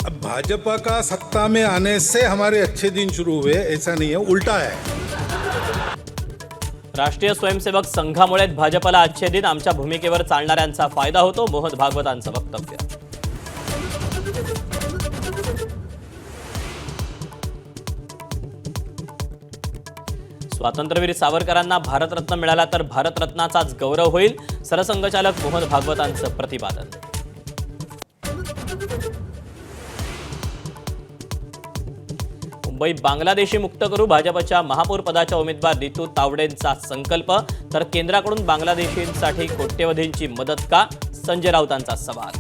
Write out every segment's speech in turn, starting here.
अब भाजपा का सत्ता में आने से हमारे अच्छे दिन शुरू हुए, ऐसा नहीं है, उल्टा है। राष्ट्रीय स्वयंसेवक संघामुळे भाजपला अच्छे दिन, आमच्या भूमिकेवर चालणाऱ्यांचा फायदा होतो, मोहन भागवतांचं वक्तव्य. स्वातंत्र्यवीर सावरकरांना भारतरत्न मिळाला तर भारतरत्नाचाच गौरव होईल, सरसंघचालक मोहन भागवतांचं प्रतिपादन. मुंबई बांगलादेशी मुक्त करू, भाजपच्या महापौर पदाच्या उमेदवार रितू तावडेंचा संकल्प. तर केंद्राकडून बांगलादेशींसाठी कोट्यवधींची मदत का, संजय राऊतांचा सवाल.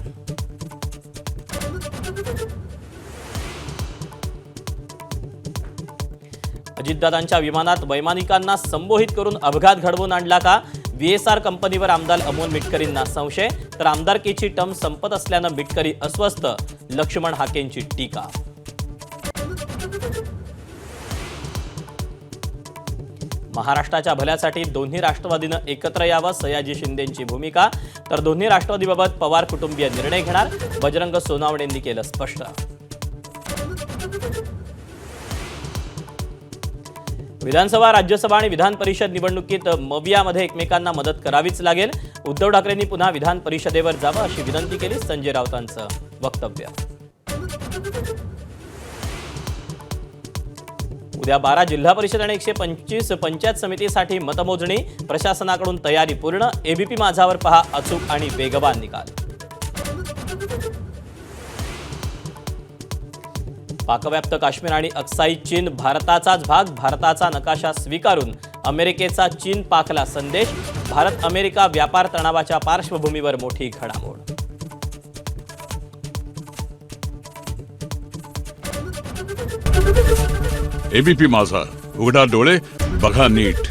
अजितदादांच्या विमानात वैमानिकांना संबोधित करून अपघात घडवून आणला का, VSR कंपनीवर आमदार अमोल मिटकरींना संशय. तर आमदारकीची टर्म संपत असल्यानं मिटकरी अस्वस्थ, लक्ष्मण हाकेंची टीका. महाराष्ट्राच्या भल्यासाठी दोन्ही राष्ट्रवादीनं एकत्र यावं, सयाजी शिंदेंची भूमिका. तर दोन्ही राष्ट्रवादीबाबत पवार कुटुंबीय निर्णय घेणार, बजरंग सोनावणेंनी केलं स्पष्ट. विधानसभा, राज्यसभा आणि विधान परिषद निवडणुकीत मवियामध्ये एकमेकांना मदत करावीच लागेल. उद्धव ठाकरेंनी पुन्हा विधान परिषदेवर जावं अशी विनंती केली, संजय राऊतांचं वक्तव्य. उद्या 12 जिल्हा परिषद आणि 125 पंचायत समितीसाठी मतमोजणी, प्रशासनाकडून तयारी पूर्ण. ABP माझावर पहा अचूक आणि वेगवान निकाल. पाकव्याप्त काश्मीर आणि अक्साई चीन भारताचाच भाग, भारताचा नकाशा स्वीकारून अमेरिकेचा चीन पाकला संदेश. भारत अमेरिका व्यापार तणावाच्या पार्श्वभूमीवर मोठी घडामोड. ABP माझा, उघडा डोळे बघा नीट.